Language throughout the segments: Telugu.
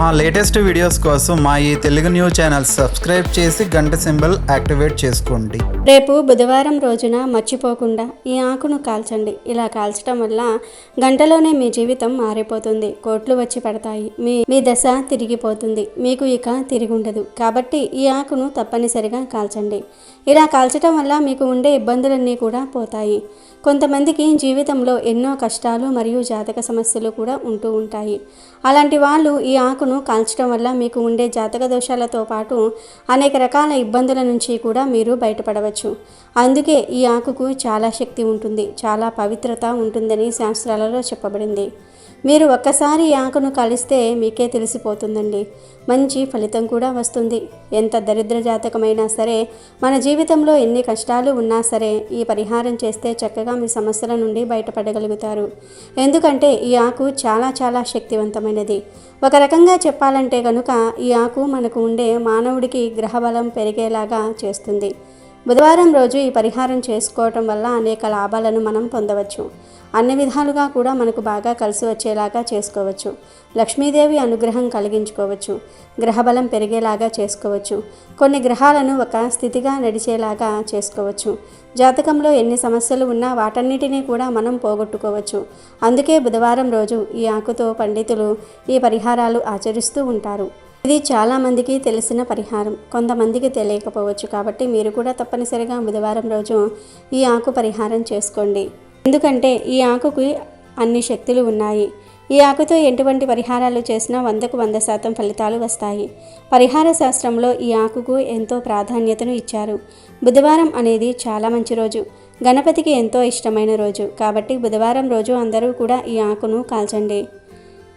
మా లేటెస్ట్ వీడియోస్ కోసం మా ఈ తెలుగు న్యూస్ ఛానల్ సబ్స్క్రైబ్ చేసి గంట సింబల్ యాక్టివేట్ చేసుకోండి. రేపు బుధవారం రోజున మర్చిపోకుండా ఈ ఆకును కాల్చండి. ఇలా కాల్చడం వల్ల గంటలోనే మీ జీవితం మారిపోతుంది. కోట్లు వచ్చి పడతాయి. మీ దశ తిరిగిపోతుంది. మీకు ఇక తిరుగుండదు. కాబట్టి ఈ ఆకును తప్పనిసరిగా కాల్చండి. ఇలా కాల్చడం వల్ల మీకు ఉండే ఇబ్బందులన్నీ కూడా పోతాయి. కొంతమందికి జీవితంలో ఎన్నో కష్టాలు మరియు జాతక సమస్యలు కూడా ఉంటూ ఉంటాయి. అలాంటి వాళ్ళు ఈ ఆకును కాల్చడం వల్ల మీకు ఉండే జాతక దోషాలతో పాటు అనేక రకాల ఇబ్బందుల నుంచి కూడా మీరు బయటపడవచ్చు. అందుకే ఈ ఆకుకు చాలా శక్తి ఉంటుంది, చాలా పవిత్రత ఉంటుందని శాస్త్రాలలో చెప్పబడింది. మీరు ఒక్కసారి ఈ ఆకును కలిస్తే మీకే తెలిసిపోతుందండి. మంచి ఫలితం కూడా వస్తుంది. ఎంత దరిద్ర జాతకమైనా సరే, మన జీవితంలో ఎన్ని కష్టాలు ఉన్నా సరే ఈ పరిహారం చేస్తే చక్కగా మీ సమస్యల నుండి బయటపడగలుగుతారు. ఎందుకంటే ఈ ఆకు చాలా చాలా శక్తివంతమైనది. ఒక రకంగా చెప్పాలంటే కనుక ఈ ఆకు మనకు ఉండే మానవుడికి గ్రహబలం పెరిగేలాగా చేస్తుంది. బుధవారం రోజు ఈ పరిహారం చేసుకోవటం వల్ల అనేక లాభాలను మనం పొందవచ్చు. అన్ని విధాలుగా కూడా మనకు బాగా కలిసి వచ్చేలాగా చేసుకోవచ్చు. లక్ష్మీదేవి అనుగ్రహం కలిగించుకోవచ్చు. గ్రహబలం పెరిగేలాగా చేసుకోవచ్చు. కొన్ని గ్రహాలను ఒక స్థితిగా నడిచేలాగా చేసుకోవచ్చు. జాతకంలో ఎన్ని సమస్యలు ఉన్నా వాటన్నిటినీ కూడా మనం పోగొట్టుకోవచ్చు. అందుకే బుధవారం రోజు ఈ ఆకుతో పండితులు ఈ పరిహారాలు ఆచరిస్తూ ఉంటారు. ఇది చాలామందికి తెలిసిన పరిహారం, కొంతమందికి తెలియకపోవచ్చు. కాబట్టి మీరు కూడా తప్పనిసరిగా బుధవారం రోజు ఈ ఆకు పరిహారం చేసుకోండి. ఎందుకంటే ఈ ఆకుకి అన్ని శక్తులు ఉన్నాయి. ఈ ఆకుతో ఎటువంటి పరిహారాలు చేసినా 100కు 100% ఫలితాలు వస్తాయి. పరిహార శాస్త్రంలో ఈ ఆకుకు ఎంతో ప్రాధాన్యతను ఇచ్చారు. బుధవారం అనేది చాలా మంచి రోజు, గణపతికి ఎంతో ఇష్టమైన రోజు. కాబట్టి బుధవారం రోజు అందరూ కూడా ఈ ఆకును కాల్చండి.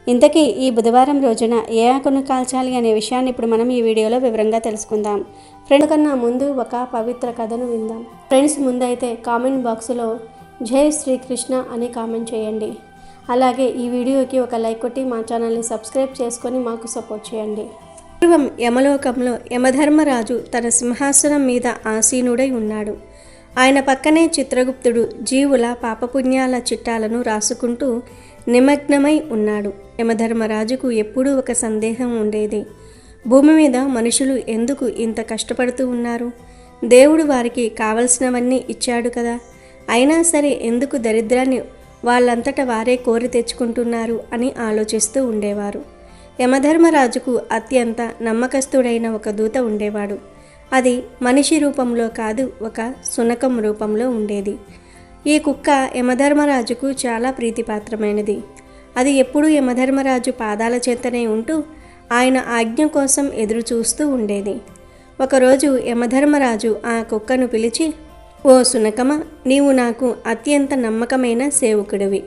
ఇంతకీ ఈ బుధవారం రోజున ఏ ఆకును కాల్చాలి అనే విషయాన్ని ఇప్పుడు మనం ఈ వీడియోలో వివరంగా తెలుసుకుందాం. ఫ్రెండ్స్ కన్నా ముందు ఒక పవిత్ర కథను విందాం. ఫ్రెండ్స్ ముందైతే కామెంట్ బాక్స్లో జై శ్రీకృష్ణ అని కామెంట్ చేయండి. అలాగే ఈ వీడియోకి ఒక లైక్ కొట్టి మా ఛానల్ని సబ్స్క్రైబ్ చేసుకొని మాకు సపోర్ట్ చేయండి. పూర్వం యమలోకంలో యమధర్మరాజు తన సింహాసనం మీద ఆసీనుడై ఉన్నాడు. ఆయన పక్కనే చిత్రగుప్తుడు జీవుల పాపపుణ్యాల చిట్టాలను రాసుకుంటూ నిమగ్నమై ఉన్నాడు. యమధర్మరాజుకు ఎప్పుడూ ఒక సందేహం ఉండేది. భూమి మీద మనుషులు ఎందుకు ఇంత కష్టపడుతూ ఉన్నారు? దేవుడు వారికి కావలసినవన్నీ ఇచ్చాడు కదా, అయినా సరే ఎందుకు దరిద్రాన్ని వాళ్ళంతట వారే కోరి తెచ్చుకుంటున్నారు అని ఆలోచిస్తూ ఉండేవారు. యమధర్మరాజుకు అత్యంత నమ్మకస్తుడైన ఒక దూత ఉండేవాడు. అది మనిషి రూపంలో కాదు, ఒక శునకం రూపంలో ఉండేది. ఈ కుక్క యమధర్మరాజుకు చాలా ప్రీతిపాత్రమైనది. అది ఎప్పుడూ యమధర్మరాజు పాదాల చెంతనే ఉంటూ ఆయన ఆజ్ఞ కోసం ఎదురు చూస్తూ ఉండేది. ఒకరోజు యమధర్మరాజు ఆ కుక్కను పిలిచి, ఓ శునకమా, నీవు నాకు అత్యంత నమ్మకమైన సేవకుడివి.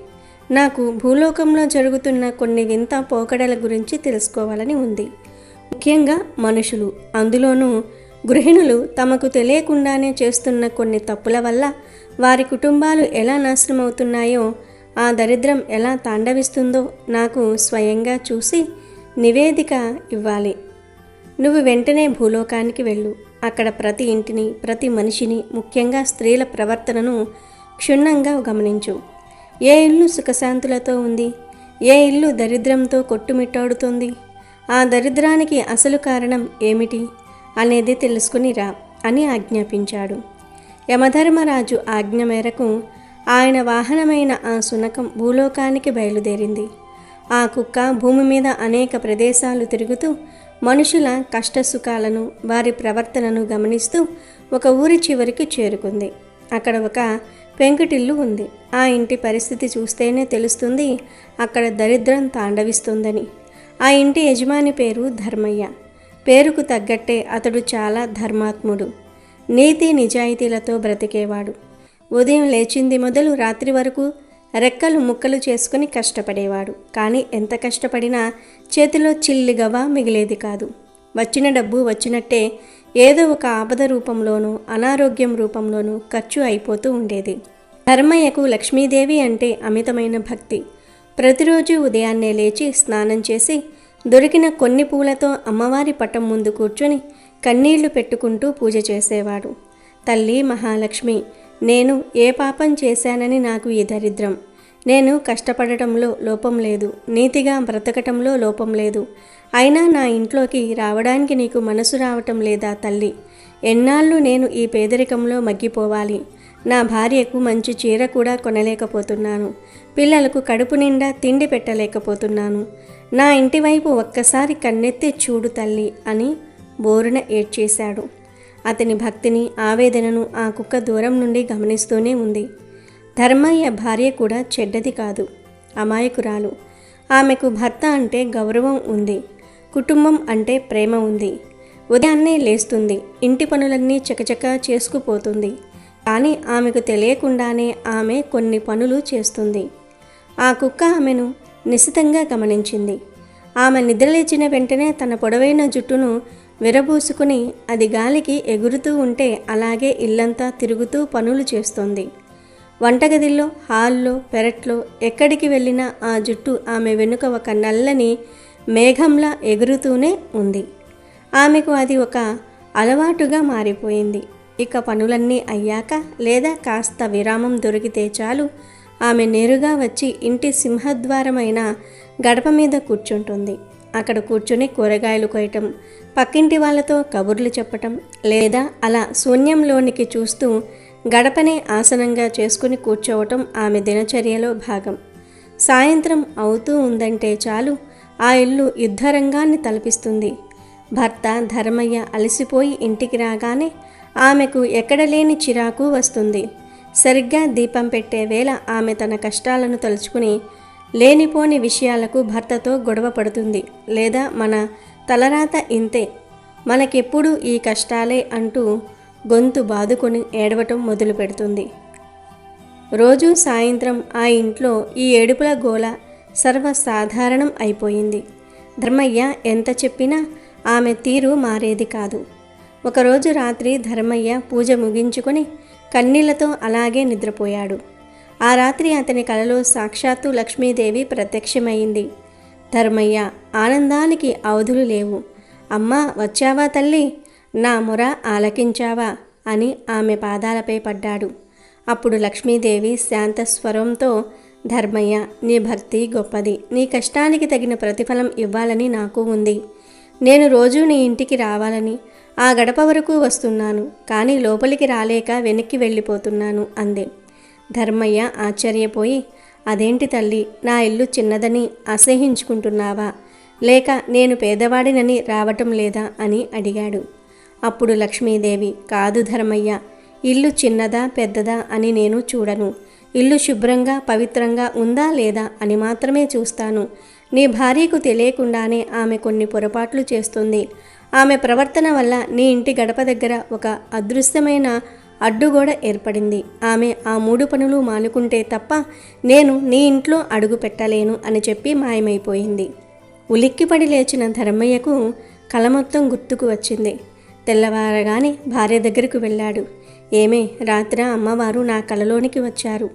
నాకు భూలోకంలో జరుగుతున్న కొన్ని వింత పోకడల గురించి తెలుసుకోవాలని ఉంది. ముఖ్యంగా మనుషులు, అందులోనూ గృహిణులు తమకు తెలియకుండానే చేస్తున్న కొన్ని తప్పుల వల్ల వారి కుటుంబాలు ఎలా నాశనమవుతున్నాయో, ఆ దరిద్రం ఎలా తాండవిస్తుందో నాకు స్వయంగా చూసి నివేదిక ఇవ్వాలి. నువ్వు వెంటనే భూలోకానికి వెళ్ళు. అక్కడ ప్రతి ఇంటిని, ప్రతి మనిషిని, ముఖ్యంగా స్త్రీల ప్రవర్తనను క్షుణ్ణంగా గమనించు. ఏ ఇల్లు సుఖశాంతులతో ఉంది, ఏ ఇల్లు దరిద్రంతో కొట్టుమిట్టాడుతుంది, ఆ దరిద్రానికి అసలు కారణం ఏమిటి అనేది తెలుసుకుని రా అని ఆజ్ఞాపించాడు. యమధర్మరాజు ఆజ్ఞ మేరకు ఆయన వాహనమైన ఆ శునకం భూలోకానికి బయలుదేరింది. ఆ కుక్క భూమి మీద అనేక ప్రదేశాలు తిరుగుతూ మనుషుల కష్టసుఖాలను, వారి ప్రవర్తనను గమనిస్తూ ఒక ఊరి చివరికి చేరుకుంది. అక్కడ ఒక పెంకుటిల్లు ఉంది. ఆ ఇంటి పరిస్థితి చూస్తేనే తెలుస్తుంది అక్కడ దరిద్రం తాండవిస్తుందని. ఆ ఇంటి యజమాని పేరు ధర్మయ్య. పేరుకు తగ్గట్టే అతడు చాలా ధర్మాత్ముడు, నీతి నిజాయితీలతో బ్రతికేవాడు. ఉదయం లేచింది మొదలు రాత్రి వరకు రెక్కలు ముక్కలు చేసుకుని కష్టపడేవాడు. కానీ ఎంత కష్టపడినా చేతిలో చిల్లిగవ్వ మిగిలేది కాదు. వచ్చిన డబ్బు వచ్చినట్టే ఏదో ఒక ఆపద రూపంలోనూ, అనారోగ్యం రూపంలోనూ ఖర్చు అయిపోతూ ఉండేది. ధర్మయ్యకు లక్ష్మీదేవి అంటే అమితమైన భక్తి. ప్రతిరోజు ఉదయాన్నే లేచి స్నానం చేసి దొరికిన కొన్ని పూలతో అమ్మవారి పటం ముందు కూర్చొని కన్నీళ్లు పెట్టుకుంటూ పూజ చేసేవాడు. తల్లి మహాలక్ష్మి, నేను ఏ పాపం చేశానని నాకు ఈ దరిద్రం? నేను కష్టపడటంలో లోపం లేదు, నీతిగా బ్రతకటంలో లోపం లేదు, అయినా నా ఇంట్లోకి రావడానికి నీకు మనసు రావటం లేదా తల్లి? ఎన్నాళ్ళు నేను ఈ పేదరికంలో మగ్గిపోవాలి? నా భార్యకు మంచి చీర కూడా కొనలేకపోతున్నాను. పిల్లలకు కడుపు నిండా తిండి పెట్టలేకపోతున్నాను. నా ఇంటి వైపు ఒక్కసారి కన్నెత్తి చూడు తల్లి అని బోరున ఏడ్చేశాడు. అతని భక్తిని, ఆవేదనను ఆ కుక్క దూరం నుండి గమనిస్తూనే ఉంది. ధర్మయ్య భార్య కూడా చెడ్డది కాదు, అమాయకురాలు. ఆమెకు భర్త అంటే గౌరవం ఉంది, కుటుంబం అంటే ప్రేమ ఉంది. ఉదయాన్నే లేస్తుంది, ఇంటి పనులన్నీ చకచకా చేసుకుపోతుంది. కానీ ఆమెకు తెలియకుండానే ఆమె కొన్ని పనులు చేస్తుంది. ఆ కుక్క ఆమెను నిశితంగా గమనించింది. ఆమె నిద్రలేచిన వెంటనే తన పొడవైన జుట్టును విరబూసుకుని అది గాలికి ఎగురుతూ ఉంటే అలాగే ఇల్లంతా తిరుగుతూ పనులు చేస్తోంది. వంటగదిలో, హాల్లో, పెరట్లో ఎక్కడికి వెళ్ళినా ఆ జుట్టు ఆమె వెనుక ఒక నల్లని మేఘంలా ఎగురుతూనే ఉంది. ఆమెకు అది ఒక అలవాటుగా మారిపోయింది. ఇక పనులన్నీ అయ్యాక లేదా కాస్త విరామం దొరికితే చాలు ఆమె నేరుగా వచ్చి ఇంటి సింహద్వారమైన గడప మీద కూర్చుంటుంది. అక్కడ కూర్చుని కూరగాయలు కోయటం, పక్కింటి వాళ్ళతో కబుర్లు చెప్పటం, లేదా అలా శూన్యంలోనికి చూస్తూ గడపనే ఆసనంగా చేసుకుని కూర్చోవటం ఆమె దినచర్యలో భాగం. సాయంత్రం అవుతూ ఉందంటే చాలు ఆ ఇల్లు యుద్ధరంగాన్ని తలపిస్తుంది. భర్త ధర్మయ్య అలసిపోయి ఇంటికి రాగానే ఆమెకు ఎక్కడలేని చిరాకు వస్తుంది. సరిగ్గా దీపం పెట్టే వేళ ఆమె తన కష్టాలను తలుచుకుని లేనిపోని విషయాలకు భర్తతో గొడవ పడుతుంది. లేదా మన తలరాత ఇంతే, మనకెప్పుడు ఈ కష్టాలే అంటూ గొంతు బాదుకొని ఏడవటం మొదలు పెడుతుంది. రోజు సాయంత్రం ఆ ఇంట్లో ఈ ఏడుపుల గోల సర్వసాధారణం అయిపోయింది. ధర్మయ్య ఎంత చెప్పినా ఆమె తీరు మారేది కాదు. ఒకరోజు రాత్రి ధర్మయ్య పూజ ముగించుకొని కన్నీళ్లతో అలాగే నిద్రపోయాడు. ఆ రాత్రి అతని కలలో సాక్షాత్తు లక్ష్మీదేవి ప్రత్యక్షమైంది. ధర్మయ్య ఆనందానికి అవధులు లేవు. అమ్మా, వచ్చావా తల్లి? నా మొర ఆలకించావా అని ఆమె పాదాలపై పడ్డాడు. అప్పుడు లక్ష్మీదేవి శాంత స్వరంతో, ధర్మయ్య, నీ భక్తి గొప్పది. నీ కష్టానికి తగిన ప్రతిఫలం ఇవ్వాలని నాకు ఉంది. నేను రోజూ నీ ఇంటికి రావాలని ఆ గడప వరకు వస్తున్నాను, కానీ లోపలికి రాలేక వెనక్కి వెళ్ళిపోతున్నాను అంది. ధర్మయ్య ఆశ్చర్యపోయి, అదేంటి తల్లి, నా ఇల్లు చిన్నదని అసహించుకుంటున్నావా, లేక నేను పేదవాడినని రావటం లేదా అని అడిగాడు. అప్పుడు లక్ష్మీదేవి, కాదు ధర్మయ్య, ఇల్లు చిన్నదా పెద్దదా అని నేను చూడను. ఇల్లు శుభ్రంగా పవిత్రంగా ఉందా లేదా అని మాత్రమే చూస్తాను. నీ భార్యకు తెలియకుండానే ఆమె కొన్ని పొరపాట్లు చేస్తుంది. ఆమె ప్రవర్తన వల్ల నీ ఇంటి గడప దగ్గర ఒక అదృశ్యమైన అడ్డుగోడ ఏర్పడింది. ఆమె ఆ 3 పనులు మానుకుంటే తప్ప నేను నీ ఇంట్లో అడుగు పెట్టలేను అని చెప్పి మాయమైపోయింది. ఉలిక్కిపడి లేచిన ధర్మయ్యకు కల మొత్తం గుర్తుకు వచ్చింది. తెల్లవారగానే భార్య దగ్గరకు వెళ్ళాడు. ఏమే, రాత్రి అమ్మవారు నా కలలోనికి వచ్చారు.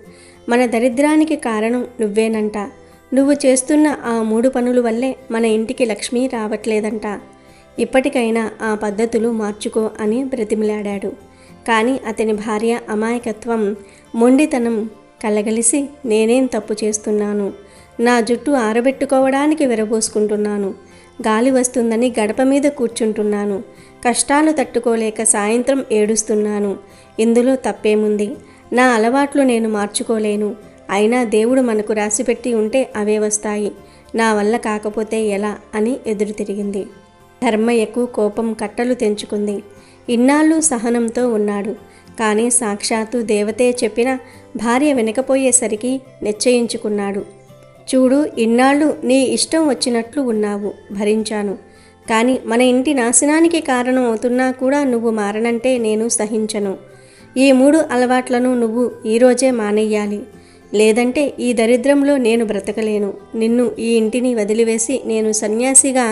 మన దరిద్రానికి కారణం నువ్వేనంట. నువ్వు చేస్తున్న ఆ 3 పనుల వల్లే మన ఇంటికి లక్ష్మి రావట్లేదంట. ఇప్పటికైనా ఆ పద్ధతులు మార్చుకో అని బ్రతిమిలాడాడు. కానీ అతని భార్య అమాయకత్వం, మొండితనం కలగలిసి, నేనేం తప్పు చేస్తున్నాను? నా జుట్టు ఆరబెట్టుకోవడానికి విరబోసుకుంటున్నాను. గాలి వస్తుందని గడప మీద కూర్చుంటున్నాను. కష్టాలు తట్టుకోలేక సాయంత్రం ఏడుస్తున్నాను. ఇందులో తప్పేముంది? నా అలవాట్లు నేను మార్చుకోలేను. అయినా దేవుడు మనకు రాసిపెట్టి ఉంటే అవే వస్తాయి. నా వల్ల కాకపోతే ఎలా అని ఎదురు తిరిగింది. ధర్మయ్యకు కోపం కట్టలు తెంచుకుంది. ఇన్నాళ్ళు సహనంతో ఉన్నాడు. కానీ సాక్షాత్తు దేవతే చెప్పిన భార్య వెనకపోయేసరికి నిశ్చయించుకున్నాడు. చూడు, ఇన్నాళ్ళు నీ ఇష్టం వచ్చినట్లు ఉన్నావు, భరించాను. కానీ మన ఇంటి నాశనానికి కారణం అవుతున్నా కూడా నువ్వు మారనంటే నేను సహించను. ఈ 3 అలవాట్లను నువ్వు ఈరోజే మానేయాలి. లేదంటే ఈ దరిద్రంలో నేను బ్రతకలేను. నిన్ను ఈ ఇంటిని వదిలివేసి నేను సన్యాసిగా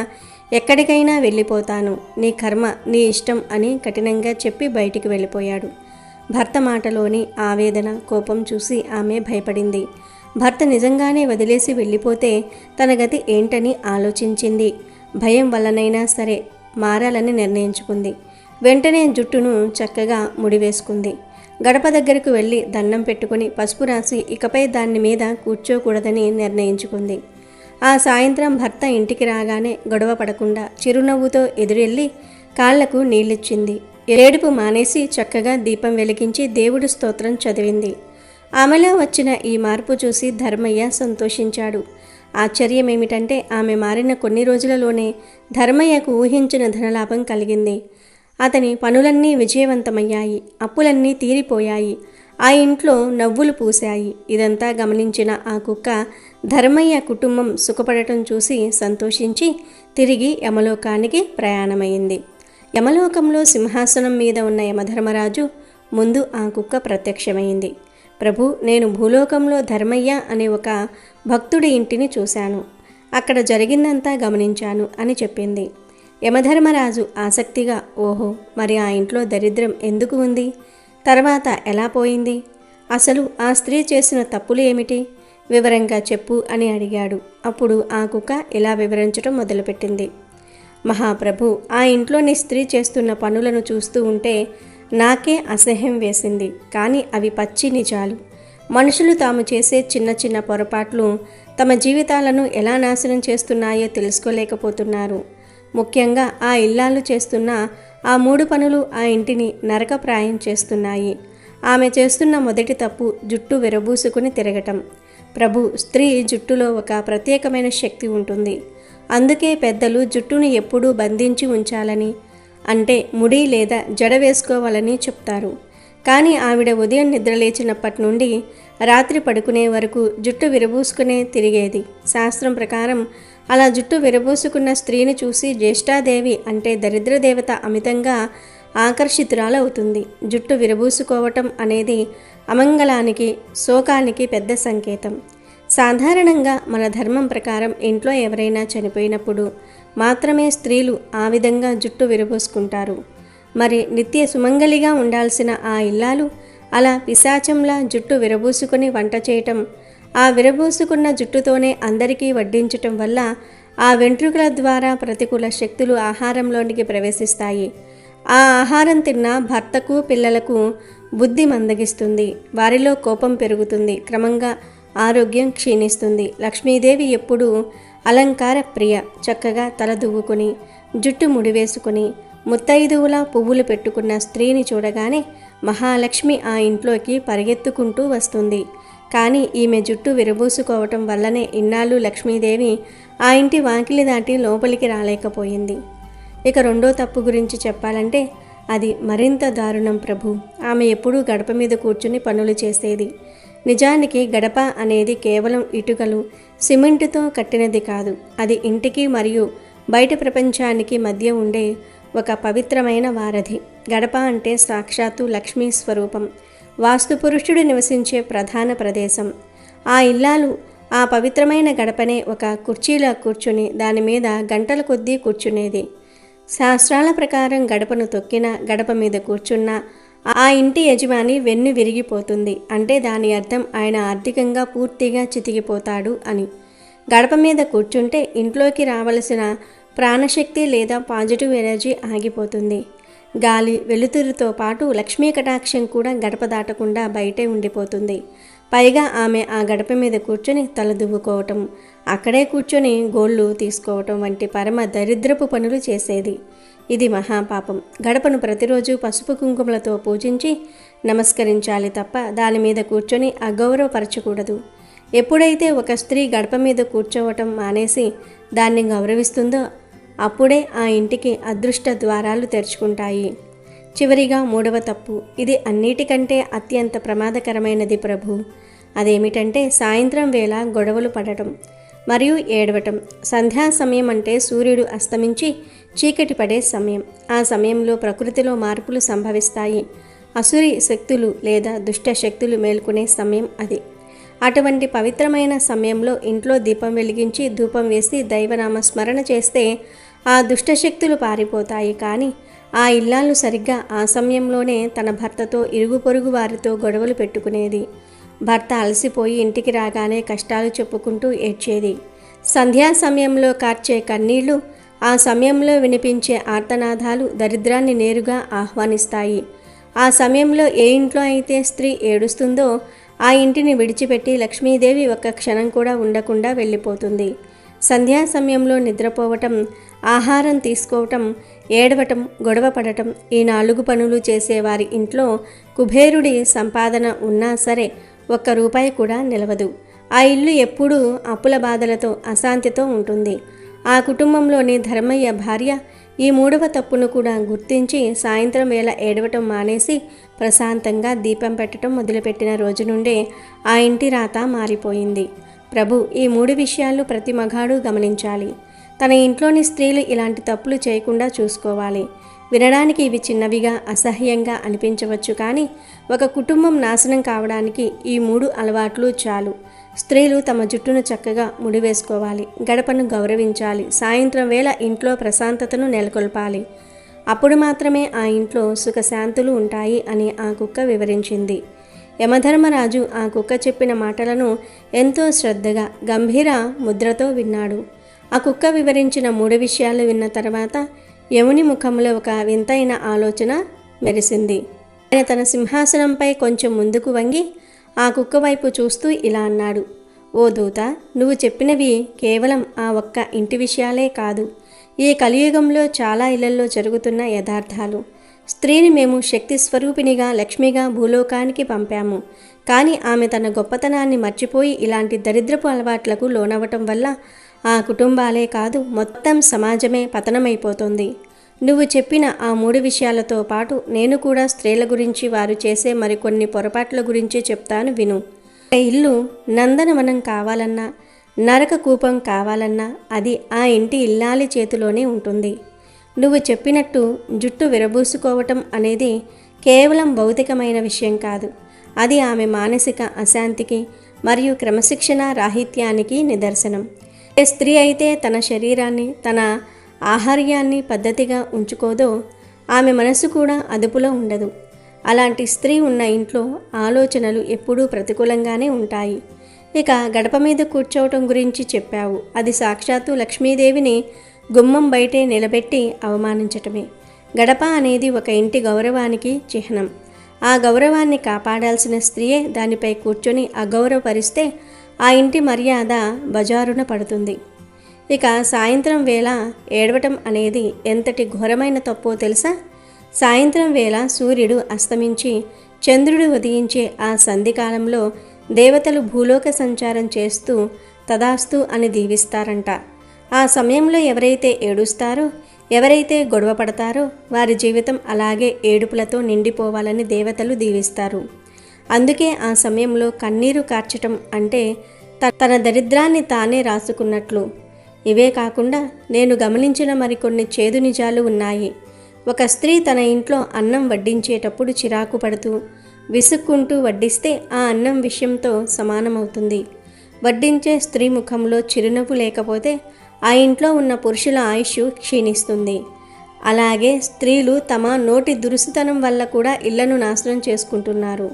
ఎక్కడికైనా వెళ్ళిపోతాను. నీ కర్మ, నీ ఇష్టం అని కఠినంగా చెప్పి బయటికి వెళ్ళిపోయాడు. భర్త మాటలోని ఆవేదన, కోపం చూసి ఆమె భయపడింది. భర్త నిజంగానే వదిలేసి వెళ్ళిపోతే తన గతి ఏంటని ఆలోచించింది. భయం వల్లనైనా సరే మారాలని నిర్ణయించుకుంది. వెంటనే జుట్టును చక్కగా ముడివేసుకుంది. గడప దగ్గరకు వెళ్ళి దండం పెట్టుకుని పసుపు రాసి ఇకపై దాని మీద కూర్చోకూడదని నిర్ణయించుకుంది. ఆ సాయంత్రం భర్త ఇంటికి రాగానే గొడవ పడకుండా చిరునవ్వుతో ఎదురెళ్ళి కాళ్లకు నీళ్ళిచ్చింది. ఏడుపు మానేసి చక్కగా దీపం వెలిగించి దేవుడి స్తోత్రం చదివింది. ఆమెలో వచ్చిన ఈ మార్పు చూసి ధర్మయ్య సంతోషించాడు. ఆశ్చర్యమేమిటంటే ఆమె మారిన కొన్ని రోజులలోనే ధర్మయ్యకు ఊహించిన ధనలాభం కలిగింది. అతని పనులన్నీ విజయవంతమయ్యాయి. అప్పులన్నీ తీరిపోయాయి. ఆ ఇంట్లో నవ్వులు పూశాయి. ఇదంతా గమనించిన ఆ కుక్క ధర్మయ్య కుటుంబం సుఖపడటం చూసి సంతోషించి తిరిగి యమలోకానికి ప్రయాణమైంది. యమలోకంలో సింహాసనం మీద ఉన్న యమధర్మరాజు ముందు ఆ కుక్క ప్రత్యక్షమైంది. ప్రభు, నేను భూలోకంలో ధర్మయ్య అనే ఒక భక్తుడి ఇంటిని చూశాను. అక్కడ జరిగిందంతా గమనించాను అని చెప్పింది. యమధర్మరాజు ఆసక్తిగా, ఓహో, మరి ఆ ఇంట్లో దరిద్రం ఎందుకు ఉంది? తర్వాత ఎలా పోయింది? అసలు ఆ స్త్రీ చేసిన తప్పులు ఏమిటి? వివరంగా చెప్పు అని అడిగాడు. అప్పుడు ఆ కుక్క ఇలా వివరించడం మొదలుపెట్టింది. మహాప్రభు, ఆ ఇంట్లోని స్త్రీ చేస్తున్న పనులను చూస్తూ ఉంటే నాకే అసహ్యం వేసింది. కానీ అవి పచ్చి నిజాలు. మనుషులు తాము చేసే చిన్న చిన్న పొరపాట్లు తమ జీవితాలను ఎలా నాశనం చేస్తున్నాయో తెలుసుకోలేకపోతున్నారు. ముఖ్యంగా ఆ ఇల్లాలు చేస్తున్న ఆ 3 పనులు ఆ ఇంటిని నరకప్రాయం చేస్తున్నాయి. ఆమె చేస్తున్న మొదటి తప్పు జుట్టు విరబూసుకుని తిరగటం. ప్రభు, స్త్రీ జుట్టులో ఒక ప్రత్యేకమైన శక్తి ఉంటుంది. అందుకే పెద్దలు జుట్టును ఎప్పుడూ బంధించి ఉంచాలని, అంటే ముడి లేదా జడ వేసుకోవాలని చెప్తారు. కానీ ఆవిడ ఉదయం నిద్రలేచినప్పటి నుండి రాత్రి పడుకునే వరకు జుట్టు విరబూసుకునే తిరిగేది. శాస్త్రం ప్రకారం అలా జుట్టు విరబూసుకున్న స్త్రీని చూసి జ్యేష్ఠాదేవి అంటే దరిద్రదేవత అమితంగా ఆకర్షితురాలవుతుంది. జుట్టు విరబూసుకోవటం అనేది అమంగళానికి, శోకానికి పెద్ద సంకేతం. సాధారణంగా మన ధర్మం ప్రకారం ఇంట్లో ఎవరైనా చనిపోయినప్పుడు మాత్రమే స్త్రీలు ఆ విధంగా జుట్టు విరబోసుకుంటారు. మరి నిత్య సుమంగలిగా ఉండాల్సిన ఆ ఇల్లాలు అలా పిశాచంలా జుట్టు విరబూసుకుని వంట చేయటం, ఆ విరబూసుకున్న జుట్టుతోనే అందరికీ వడ్డించటం వల్ల ఆ వెంట్రుకల ద్వారా ప్రతికూల శక్తులు ఆహారంలోనికి ప్రవేశిస్తాయి. ఆ ఆహారం తిన్న భర్తకు, పిల్లలకు బుద్ధి మందగిస్తుంది. వారిలో కోపం పెరుగుతుంది. క్రమంగా ఆరోగ్యం క్షీణిస్తుంది. లక్ష్మీదేవి ఎప్పుడూ అలంకార ప్రియ. చక్కగా తల దువ్వుకుని, జుట్టు ముడివేసుకుని, ముత్తైదువులా పువ్వులు పెట్టుకున్న స్త్రీని చూడగానే మహాలక్ష్మి ఆ ఇంట్లోకి పరిగెత్తుకుంటూ వస్తుంది. కానీ ఈమె జుట్టు విరబూసుకోవటం వల్లనే ఇన్నాళ్ళు లక్ష్మీదేవి ఆ ఇంటి వాకిలి దాటి లోపలికి రాలేకపోయింది. ఇక రెండో తప్పు గురించి చెప్పాలంటే అది మరింత దారుణం ప్రభు. ఆమె ఎప్పుడూ గడప మీద కూర్చుని పనులు చేసేది. నిజానికి గడప అనేది కేవలం ఇటుకలు, సిమెంటుతో కట్టినది కాదు. అది ఇంటికి మరియు బయట ప్రపంచానికి మధ్య ఉండే ఒక పవిత్రమైన వారధి. గడప అంటే సాక్షాత్తు లక్ష్మీ స్వరూపం, వాస్తుపురుషుడు నివసించే ప్రధాన ప్రదేశం. ఆ ఇల్లాలు ఆ పవిత్రమైన గడపనే ఒక కుర్చీలా కూర్చుని దాని మీద గంటల కొద్దీ కూర్చునేది. శాస్త్రాల ప్రకారం గడపను తొక్కిన, గడప మీద కూర్చున్న ఆ ఇంటి యజమాని వెన్ను విరిగిపోతుంది. అంటే దాని అర్థం ఆయన ఆర్థికంగా పూర్తిగా చితికిపోతాడు అని. గడప మీద కూర్చుంటే ఇంట్లోకి రావలసిన ప్రాణశక్తి లేదా పాజిటివ్ ఎనర్జీ ఆగిపోతుంది. గాలి, వెలుతురుతో పాటు లక్ష్మీ కటాక్షం కూడా గడప దాటకుండా బయటే ఉండిపోతుంది. పైగా ఆమె ఆ గడప మీద కూర్చొని తల దువ్వుకోవటం, అక్కడే కూర్చొని గోళ్ళు తీసుకోవటం వంటి పరమ దరిద్రపు పనులు చేసేది. ఇది మహాపాపం. గడపను ప్రతిరోజు పసుపు కుంకుమలతో పూజించి నమస్కరించాలి తప్ప దాని మీద కూర్చొని అగౌరవపరచకూడదు. ఎప్పుడైతే ఒక స్త్రీ గడప మీద కూర్చోవటం మానేసి దాన్ని గౌరవిస్తుందో అప్పుడే ఆ ఇంటికి అదృష్ట ద్వారాలు తెరుచుకుంటాయి. చివరిగా మూడవ తప్పు, ఇది అన్నిటికంటే అత్యంత ప్రమాదకరమైనది ప్రభు. అదేమిటంటే సాయంత్రం వేళ గొడవలు పడటం మరియు ఏడవటం. సంధ్యా సమయం అంటే సూర్యుడు అస్తమించి చీకటి పడే సమయం. ఆ సమయంలో ప్రకృతిలో మార్పులు సంభవిస్తాయి. అసురి శక్తులు లేదా దుష్ట శక్తులు మేల్కొనే సమయం అది. అటువంటి పవిత్రమైన సమయంలో ఇంట్లో దీపం వెలిగించి ధూపం వేసి దైవనామ స్మరణ చేస్తే ఆ దుష్టశక్తులు పారిపోతాయి. కానీ ఆ ఇల్లాలు సరిగ్గా ఆ సమయంలోనే తన భర్తతో, ఇరుగు పొరుగు వారితో గొడవలు పెట్టుకునేది. భర్త అలసిపోయి ఇంటికి రాగానే కష్టాలు చెప్పుకుంటూ ఏడ్చేది. సంధ్యా సమయంలో కార్చే కన్నీళ్లు, ఆ సమయంలో వినిపించే ఆర్తనాదాలు దరిద్రాన్ని నేరుగా ఆహ్వానిస్తాయి. ఆ సమయంలో ఏ ఇంట్లో అయితే స్త్రీ ఏడుస్తుందో ఆ ఇంటిని విడిచిపెట్టి లక్ష్మీదేవి ఒక్క క్షణం కూడా ఉండకుండా వెళ్ళిపోతుంది. సంధ్యా సమయంలో నిద్రపోవటం, ఆహారం తీసుకోవటం, ఏడవటం, గొడవ పడటం, ఈ 4 పనులు చేసేవారి ఇంట్లో కుబేరుడి సంపాదన ఉన్నా సరే ఒక్క రూపాయి కూడా నిలవదు. ఆ ఇల్లు ఎప్పుడూ అప్పుల బాధలతో, అశాంతితో ఉంటుంది. ఆ కుటుంబంలోని ధర్మయ్య భార్య ఈ 3వ తప్పును కూడా గుర్తించి సాయంత్రం వేళ ఏడవటం మానేసి ప్రశాంతంగా దీపం పెట్టడం మొదలుపెట్టిన రోజు నుండే ఆ ఇంటి రాత మారిపోయింది. ప్రభు ఈ 3 విషయాలు ప్రతి మగాడు గమనించాలి. తన ఇంట్లోని స్త్రీలు ఇలాంటి తప్పులు చేయకుండా చూసుకోవాలి. వినడానికి ఇవి చిన్నవిగా, అసహ్యంగా అనిపించవచ్చు, కానీ ఒక కుటుంబం నాశనం కావడానికి ఈ 3 అలవాట్లు చాలు. స్త్రీలు తమ జుట్టును చక్కగా ముడివేసుకోవాలి, గడపను గౌరవించాలి, సాయంత్రం వేళ ఇంట్లో ప్రశాంతతను నెలకొల్పాలి. అప్పుడు మాత్రమే ఆ ఇంట్లో సుఖశాంతులు ఉంటాయి అని ఆ కుక్క వివరించింది. యమధర్మరాజు ఆ కుక్క చెప్పిన మాటలను ఎంతో శ్రద్ధగా, గంభీర ముద్రతో విన్నాడు. ఆ కుక్క వివరించిన 3 విషయాలు విన్న తర్వాత యముని ముఖంలో ఒక వింతైన ఆలోచన మెరిసింది. ఆయన తన సింహాసనంపై కొంచెం ముందుకు వంగి ఆ కుక్క వైపు చూస్తూ ఇలా అన్నాడు: ఓ దూత, నువ్వు చెప్పినవి కేవలం ఆ ఒక్క ఇంటి విషయాలే కాదు, ఈ కలియుగంలో చాలా ఇళ్లలో జరుగుతున్న యథార్థాలు. స్త్రీని మేము శక్తి స్వరూపిణిగా, లక్ష్మిగా భూలోకానికి పంపాము. కానీ ఆమె తన గొప్పతనాన్ని మర్చిపోయి ఇలాంటి దరిద్రపు అలవాట్లకు లోనవ్వటం వల్ల ఆ కుటుంబాలే కాదు, మొత్తం సమాజమే పతనమైపోతుంది. నువ్వు చెప్పిన ఆ 3 విషయాలతో పాటు నేను కూడా స్త్రీల గురించి, వారు చేసే మరికొన్ని పొరపాట్ల గురించి చెప్తాను విను. ఇల్లు నందనవనం కావాలన్నా, నరక కూపం కావాలన్నా అది ఆ ఇంటి ఇల్లాలి చేతిలోనే ఉంటుంది. నువ్వు చెప్పినట్టు జుట్టు విరబూసుకోవటం అనేది కేవలం భౌతికమైన విషయం కాదు, అది ఆమె మానసిక అశాంతికి మరియు క్రమశిక్షణ రాహిత్యానికి నిదర్శనం. ఏ స్త్రీ అయితే తన శరీరాన్ని, తన ఆహార్యాన్ని పద్ధతిగా ఉంచుకోదో ఆమె మనసు కూడా అదుపులో ఉండదు. అలాంటి స్త్రీ ఉన్న ఇంట్లో ఆలోచనలు ఎప్పుడూ ప్రతికూలంగానే ఉంటాయి. ఇక గడప మీద కూర్చోవటం గురించి చెప్పావు. అది సాక్షాత్తు లక్ష్మీదేవిని గుమ్మం బయటే నిలబెట్టి అవమానించటమే. గడప అనేది ఒక ఇంటి గౌరవానికి చిహ్నం. ఆ గౌరవాన్ని కాపాడాల్సిన స్త్రీయే దానిపై కూర్చొని అగౌరవపరిస్తే ఆ ఇంటి మర్యాద బజారున పడుతుంది. ఇక సాయంత్రం వేళ ఏడవటం అనేది ఎంతటి ఘోరమైన తప్పో తెలుసా? సాయంత్రం వేళ సూర్యుడు అస్తమించి చంద్రుడు ఉదయించే ఆ సంధికాలంలో దేవతలు భూలోక సంచారం చేస్తూ తదాస్తు అని దీవిస్తారంట. ఆ సమయంలో ఎవరైతే ఏడుస్తారో, ఎవరైతే గొడవ పడతారో వారి జీవితం అలాగే ఏడుపులతో నిండిపోవాలని దేవతలు దీవిస్తారు. అందుకే ఆ సమయంలో కన్నీరు కార్చటం అంటే తన దరిద్రాన్ని తానే రాసుకున్నట్లు. ఇవే కాకుండా నేను గమనించిన మరికొన్ని చేదు నిజాలు ఉన్నాయి. ఒక స్త్రీ తన ఇంట్లో అన్నం వడ్డించేటప్పుడు చిరాకు పడుతూ, విసుక్కుంటూ వడ్డిస్తే ఆ అన్నం విషయంతో సమానమవుతుంది. వడ్డించే స్త్రీ ముఖంలో చిరునవ్వు లేకపోతే ఆ ఇంట్లో ఉన్న పురుషుల ఆయుష్ క్షీణిస్తుంది. అలాగే స్త్రీలు తమ నోటి దురుసుతనం వల్ల కూడా ఇళ్లను నాశనం చేసుకుంటున్నారు.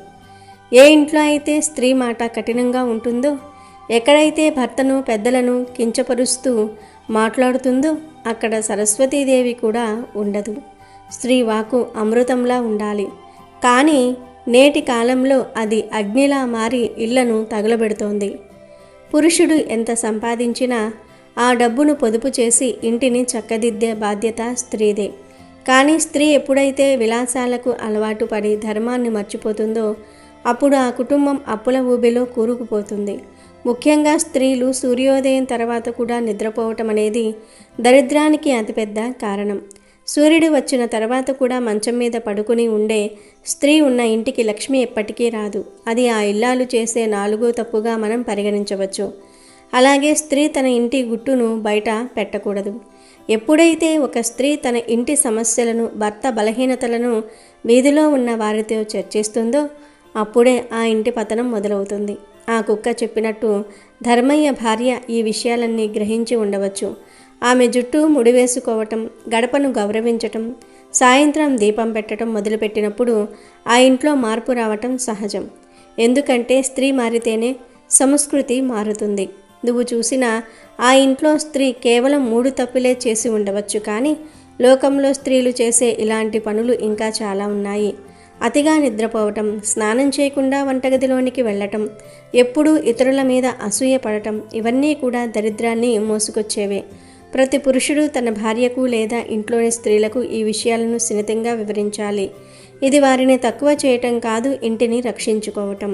ఏ ఇంట్లో అయితే స్త్రీ మాట కఠినంగా ఉంటుందో, ఎక్కడైతే భర్తను, పెద్దలను కించపరుస్తూ మాట్లాడుతుందో అక్కడ సరస్వతీదేవి కూడా ఉండదు. స్త్రీ వాక్కు అమృతంలా ఉండాలి. కానీ నేటి కాలంలో అది అగ్నిలా మారి ఇళ్లను తగులబెడుతోంది. పురుషుడు ఎంత సంపాదించినా ఆ డబ్బును పొదుపు చేసి ఇంటిని చక్కదిద్దే బాధ్యత స్త్రీదే. కానీ స్త్రీ ఎప్పుడైతే విలాసాలకు అలవాటు పడి ధర్మాన్ని మర్చిపోతుందో అప్పుడు ఆ కుటుంబం అప్పుల ఊబిలో కూరుకుపోతుంది. ముఖ్యంగా స్త్రీలు సూర్యోదయం తర్వాత కూడా నిద్రపోవటం అనేది దరిద్రానికి అతిపెద్ద కారణం. సూర్యుడు వచ్చిన తర్వాత కూడా మంచం మీద పడుకుని ఉండే స్త్రీ ఉన్న ఇంటికి లక్ష్మి ఎప్పటికీ రాదు. అది ఆ ఇల్లాలు చేసే 4వ తప్పుగా మనం పరిగణించవచ్చు. అలాగే స్త్రీ తన ఇంటి గుట్టును బయట పెట్టకూడదు. ఎప్పుడైతే ఒక స్త్రీ తన ఇంటి సమస్యలను, భర్త బలహీనతలను వీధిలో ఉన్న వారితో చర్చిస్తుందో అప్పుడే ఆ ఇంటి పతనం మొదలవుతుంది. ఆ కుక్క చెప్పినట్టు ధర్మయ్య భార్య ఈ విషయాలన్నీ గ్రహించి ఉండవచ్చు. ఆమె జుట్టు ముడివేసుకోవటం, గడపను గౌరవించటం, సాయంత్రం దీపం పెట్టడం మొదలుపెట్టినప్పుడు ఆ ఇంట్లో మార్పు రావటం సహజం. ఎందుకంటే స్త్రీ మారితేనే సంస్కృతి మారుతుంది. నువ్వు చూసిన ఆ ఇంట్లో స్త్రీ కేవలం 3 తప్పులే చేసి ఉండవచ్చు, కానీ లోకంలో స్త్రీలు చేసే ఇలాంటి పనులు ఇంకా చాలా ఉన్నాయి. అతిగా నిద్రపోవటం, స్నానం చేయకుండా వంటగదిలోనికి వెళ్ళటం, ఎప్పుడూ ఇతరుల మీద అసూయ పడటం ఇవన్నీ కూడా దరిద్రాన్ని మోసుకొచ్చేవే. ప్రతి పురుషుడు తన భార్యకు లేదా ఇంట్లోని స్త్రీలకు ఈ విషయాలను సున్నితంగా వివరించాలి. ఇది వారిని తక్కువ చేయటం కాదు, ఇంటిని రక్షించుకోవటం.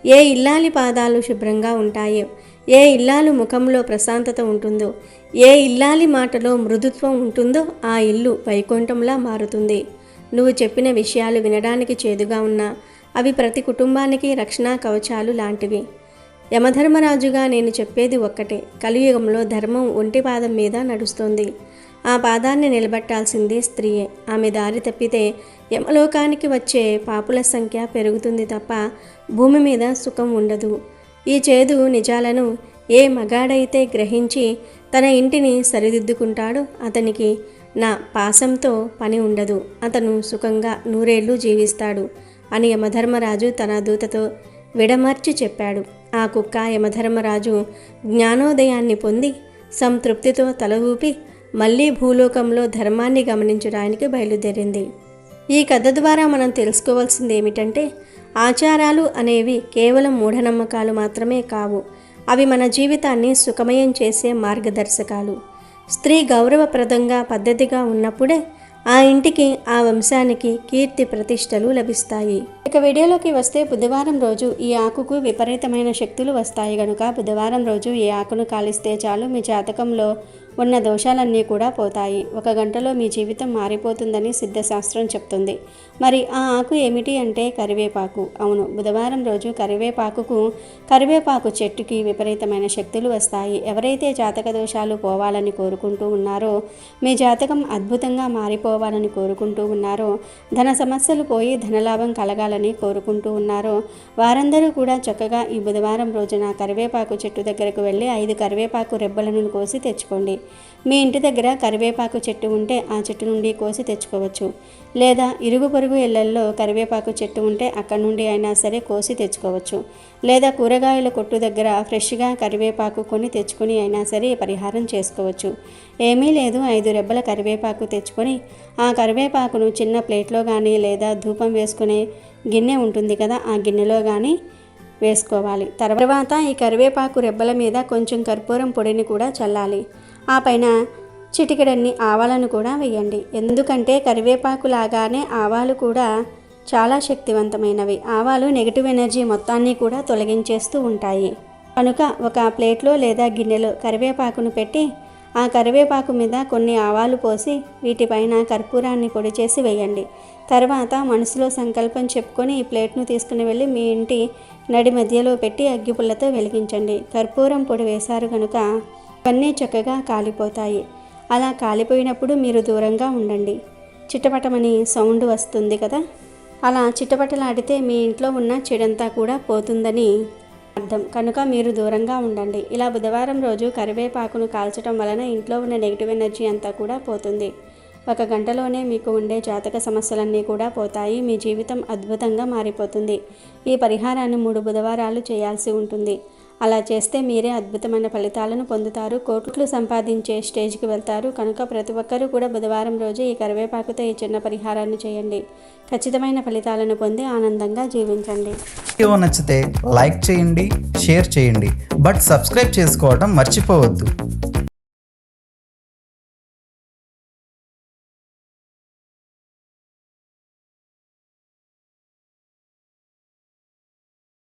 ఏ ఇల్లాలి పాదాలు శుభ్రంగా ఉంటాయో, ఏ ఇల్లాలు ముఖంలో ప్రశాంతత ఉంటుందో, ఏ ఇల్లాలి మాటలో మృదుత్వం ఉంటుందో ఆ ఇల్లు వైకుంఠంలా మారుతుంది. నువ్వు చెప్పిన విషయాలు వినడానికి చేదుగా ఉన్నా అవి ప్రతి కుటుంబానికి రక్షణ కవచాలు లాంటివి. యమధర్మరాజుగా నేను చెప్పేది ఒక్కటే, కలియుగంలో ధర్మం ఒంటి పాదం మీద నడుస్తుంది. ఆ పాదాన్ని నిలబెట్టాల్సింది స్త్రీయే. ఆమె దారి తప్పితే యమలోకానికి వచ్చే పాపుల సంఖ్య పెరుగుతుంది తప్ప భూమి మీద సుఖం ఉండదు. ఈ చేదు నిజాలను ఏ మగాడైతే గ్రహించి తన ఇంటిని సరిదిద్దుకుంటాడో అతనికి నా పాశంతో పని ఉండదు, అతను సుఖంగా 100 ఏళ్ళు జీవిస్తాడు అని యమధర్మరాజు తన దూతతో విడమర్చి చెప్పాడు. ఆ కుక్క యమధర్మరాజు జ్ఞానోదయాన్ని పొంది సంతృప్తితో తల ఊపి మళ్ళీ భూలోకంలో ధర్మాన్ని గమనించడానికి బయలుదేరింది. ఈ కథ ద్వారా మనం తెలుసుకోవాల్సింది ఏమిటంటే, ఆచారాలు అనేవి కేవలం మూఢనమ్మకాలు మాత్రమే కావు, అవి మన జీవితాన్ని సుఖమయం చేసే మార్గదర్శకాలు. స్త్రీ గౌరవప్రదంగా పద్ధతిగా ఉన్నప్పుడే ఆ ఇంటికి, ఆ వంశానికి కీర్తి ప్రతిష్టలు లభిస్తాయి. ఇక వీడియోలోకి వస్తే, బుధవారం రోజు ఈ ఆకుకు విపరీతమైన శక్తులు వస్తాయి గనుక బుధవారం రోజు ఈ ఆకును కాలిస్తే చాలు, మీ జాతకంలో ఉన్న దోషాలన్నీ కూడా పోతాయి. 1 గంటలో మీ జీవితం మారిపోతుందని సిద్ధశాస్త్రం చెప్తుంది. మరి ఆ ఆకు ఏమిటి అంటే కరివేపాకు. అవును, బుధవారం రోజు కరివేపాకు చెట్టుకి విపరీతమైన శక్తులు వస్తాయి. ఎవరైతే జాతక దోషాలు పోవాలని కోరుకుంటూ ఉన్నారో, మీ జాతకం అద్భుతంగా మారిపోవాలని కోరుకుంటూ ఉన్నారో, ధన సమస్యలు పోయి ధనలాభం కలగాలని కోరుకుంటూ ఉన్నారో, వారందరూ కూడా చక్కగా ఈ బుధవారం రోజున కరివేపాకు చెట్టు దగ్గరకు వెళ్ళి 5 కరివేపాకు రెబ్బలను కోసి తెచ్చుకోండి. మీ ఇంటి దగ్గర కరివేపాకు చెట్టు ఉంటే ఆ చెట్టు నుండి కోసి తెచ్చుకోవచ్చు, లేదా ఇరుగు పొరుగు ఇళ్లల్లో కరివేపాకు చెట్టు ఉంటే అక్కడి నుండి అయినా సరే కోసి తెచ్చుకోవచ్చు, లేదా కూరగాయల కొట్టు దగ్గర ఫ్రెష్గా కరివేపాకు కొని తెచ్చుకొని అయినా సరే పరిహారం చేసుకోవచ్చు. ఏమీ లేదు, 5 రెబ్బల కరివేపాకు తెచ్చుకొని ఆ కరివేపాకును చిన్న ప్లేట్లో కానీ లేదా ధూపం వేసుకునే గిన్నె ఉంటుంది కదా, ఆ గిన్నెలో కానీ వేసుకోవాలి. తర్వాత ఈ కరివేపాకు రెబ్బల మీద కొంచెం కర్పూరం పొడిని కూడా చల్లాలి. ఆ పైన చిటికెడన్ని ఆవాలను కూడా వేయండి. ఎందుకంటే కరివేపాకు లాగానే ఆవాలు కూడా చాలా శక్తివంతమైనవి. ఆవాలు నెగిటివ్ ఎనర్జీ మొత్తాన్ని కూడా తొలగించేస్తూ ఉంటాయి. కనుక ఒక ప్లేట్లో లేదా గిన్నెలో కరివేపాకును పెట్టి ఆ కరివేపాకు మీద కొన్ని ఆవాలు పోసి వీటిపైన కర్పూరాన్ని పొడి చేసి వేయండి. తర్వాత మనసులో సంకల్పం చెప్పుకొని ఈ ప్లేట్ను తీసుకుని వెళ్ళి మీ ఇంటి నడి మధ్యలో పెట్టి అగ్గిపుల్లతో వెలిగించండి. కర్పూరం పొడి వేశారు కనుక ఇవన్నీ చక్కగా కాలిపోతాయి. అలా కాలిపోయినప్పుడు మీరు దూరంగా ఉండండి. చిటపటమని సౌండ్ వస్తుంది కదా, అలా చిటపటలాడితే మీ ఇంట్లో ఉన్న చెడంతా కూడా పోతుందని అర్థం. కనుక మీరు దూరంగా ఉండండి. ఇలా బుధవారం రోజు కరివేపాకును కాల్చడం వలన ఇంట్లో ఉన్న నెగిటివ్ ఎనర్జీ అంతా కూడా పోతుంది. 1 గంటలోనే మీకు ఉండే జాతక సమస్యలన్నీ కూడా పోతాయి. మీ జీవితం అద్భుతంగా మారిపోతుంది. ఈ పరిహారాన్ని 3 బుధవారాలు చేయాల్సి ఉంటుంది. అలా చేస్తే మీరే అద్భుతమైన ఫలితాలను పొందుతారు, కోట్లు సంపాదించే స్టేజ్కి వెళ్తారు. కనుక ప్రతి ఒక్కరూ కూడా బుధవారం రోజు ఈ కరివేపాకుతో ఈ చిన్న పరిహారాన్ని చేయండి. ఖచ్చితమైన ఫలితాలను పొంది ఆనందంగా జీవించండి. వీడియో నచ్చితే లైక్ చేయండి, షేర్ చేయండి, బట్ సబ్స్క్రైబ్ చేసుకోవడం మర్చిపోవద్దు.